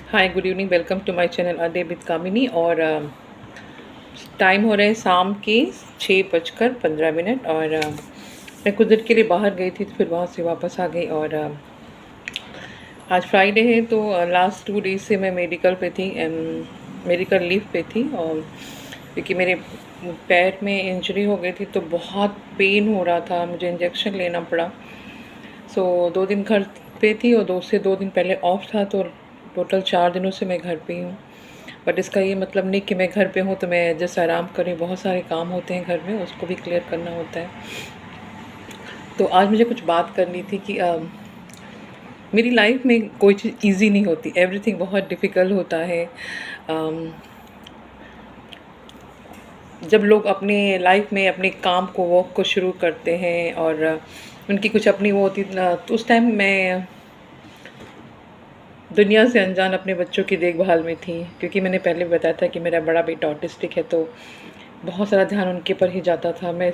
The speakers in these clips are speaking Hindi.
Hi, good evening. Welcome to my channel a day with Kamini. और टाइम हो रहे हैं शाम के 6:15 और मैं कुछ देर के लिए बाहर गई थी, तो फिर वहाँ से वापस आ गई। और आज फ्राइडे है, तो लास्ट 2 डेज से मैं मेडिकल पे थी, मेडिकल लीव पे थी। और क्योंकि मेरे पैर में इंजरी हो गई थी, तो बहुत पेन हो रहा था, मुझे इंजेक्शन लेना पड़ा। सो 2 दिन घर पे थी और 2 दिन पहले ऑफ था, तो टोटल 4 दिनों से मैं घर पे ही हूँ। बट इसका ये मतलब नहीं कि मैं घर पे हूँ तो मैं जैसे आराम करें, बहुत सारे काम होते हैं घर में, उसको भी क्लियर करना होता है। तो आज मुझे कुछ बात करनी थी कि मेरी लाइफ में कोई चीज़ इजी नहीं होती, एवरीथिंग बहुत डिफ़िकल्ट होता है। अम, जब लोग अपने लाइफ में अपने काम को, वर्क को शुरू करते हैं और उनकी कुछ अपनी वो होती, तो उस टाइम मैं दुनिया से अनजान अपने बच्चों की देखभाल में थी। क्योंकि मैंने पहले भी बताया था कि मेरा बड़ा बेटा ऑटिस्टिक है, तो बहुत सारा ध्यान उनके पर ही जाता था। मैं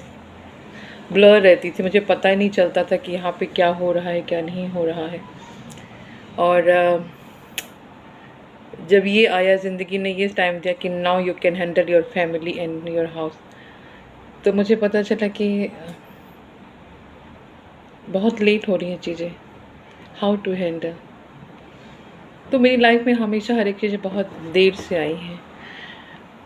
ब्लर रहती थी, मुझे पता ही नहीं चलता था कि यहाँ पे क्या हो रहा है, क्या नहीं हो रहा है। और जब ये आया, ज़िंदगी ने ये टाइम दिया कि now you can handle your family and your house, तो मुझे पता चला कि बहुत लेट हो रही हैं चीज़ें, हाउ टू हैंडल। तो मेरी लाइफ में हमेशा हर एक चीज़ बहुत देर से आई हैं।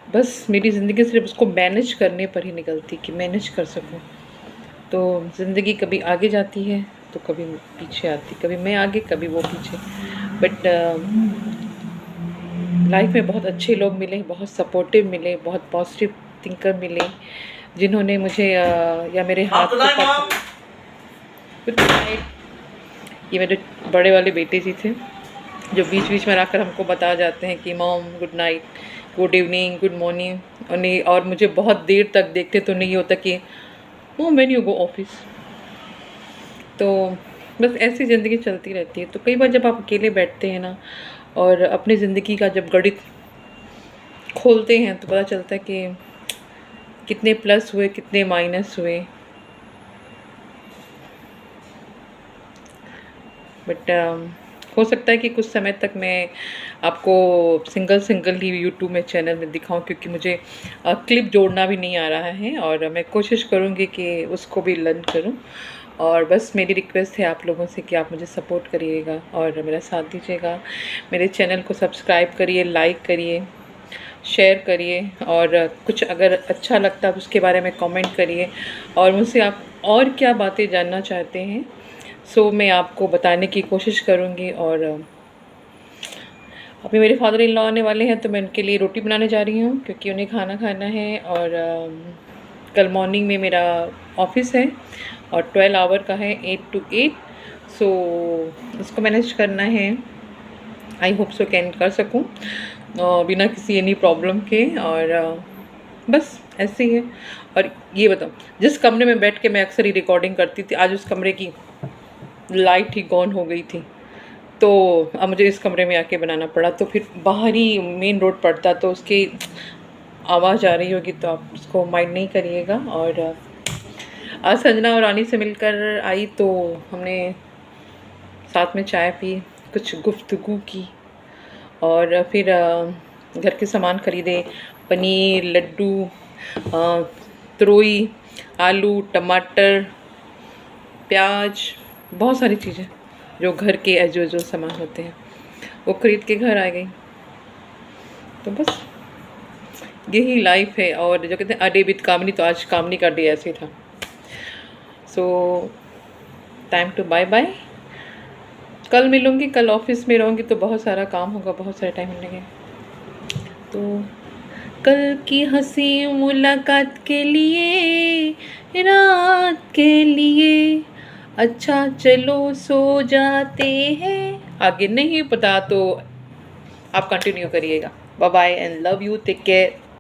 बस मेरी ज़िंदगी सिर्फ उसको मैनेज करने पर ही निकलती, कि मैनेज कर सकूं। तो ज़िंदगी कभी आगे जाती है तो कभी पीछे आती, कभी मैं आगे कभी वो पीछे। बट लाइफ में बहुत अच्छे लोग मिले, बहुत सपोर्टिव मिले, बहुत पॉजिटिव थिंकर मिले, जिन्होंने मुझे या मेरे हाथ को गुड नाइट। ये मेरे बड़े वाले बेटे जी थे, जो बीच बीच में आकर हमको बता जाते हैं कि mom good night, good evening, good morning. और नहीं, और मुझे बहुत देर तक देखते तो नहीं होता कि वो व्हेन यू गो ऑफिस। तो बस ऐसी ज़िंदगी चलती रहती है। तो कई बार जब आप अकेले बैठते हैं ना, और अपनी ज़िंदगी का जब गणित खोलते हैं, तो पता चलता है कि कितने प्लस हुए, कितने माइनस हुए। बट हो सकता है कि कुछ समय तक मैं आपको सिंगल ही यूट्यूब में चैनल में दिखाऊं, क्योंकि मुझे क्लिप जोड़ना भी नहीं आ रहा है, और मैं कोशिश करूंगी कि उसको भी लर्न करूं। और बस मेरी रिक्वेस्ट है आप लोगों से कि आप मुझे सपोर्ट करिएगा और मेरा साथ दीजिएगा। मेरे चैनल को सब्सक्राइब करिए, लाइक करिए, शेयर करिए, और कुछ अगर अच्छा लगता है तो उसके बारे में कमेंट करिए। और मुझसे आप और क्या बातें जानना चाहते हैं, सो मैं आपको बताने की कोशिश करूँगी। और अभी मेरे फादर इन लॉ आने वाले हैं, तो मैं उनके लिए रोटी बनाने जा रही हूँ, क्योंकि उन्हें खाना खाना है। और कल मॉर्निंग में मेरा ऑफिस है और 12 आवर का है, 8 to 8। सो इसको मैनेज करना है। आई होप सो कैन कर सकूँ बिना किसी एनी प्रॉब्लम के। और बस ऐसे ही है। और ये बताओ, जिस कमरे में बैठ के मैं अक्सर ही रिकॉर्डिंग करती थी, आज उस कमरे की लाइट ही गॉन हो गई थी, तो अब मुझे इस कमरे में आके बनाना पड़ा। तो फिर बाहर ही मेन रोड पड़ता, तो उसकी आवाज़ आ रही होगी, तो आप उसको माइंड नहीं करिएगा। और आज संजना और रानी से मिलकर आई, तो हमने साथ में चाय पी, कुछ गुफ्तगू की, और फिर घर के सामान खरीदे, पनीर, लड्डू, तरोई, आलू, टमाटर, प्याज, बहुत सारी चीज़ें जो घर के एज यूजुअल सामान होते हैं, वो खरीद के घर आ गई। तो बस यही लाइफ है। और जो कहते हैं अ डे विद कामिनी, तो आज कामिनी का डे ऐसे था। So time to bye bye. कल मिलूँगी, कल ऑफिस में रहूँगी, तो बहुत सारा काम होगा, बहुत सारे टाइम मिलेंगे। तो कल की हंसी मुलाकात के लिए, रात के लिए, अच्छा चलो सो जाते हैं। आगे नहीं पता तो आप कंटिन्यू करिएगा। Bye bye and love you, take care.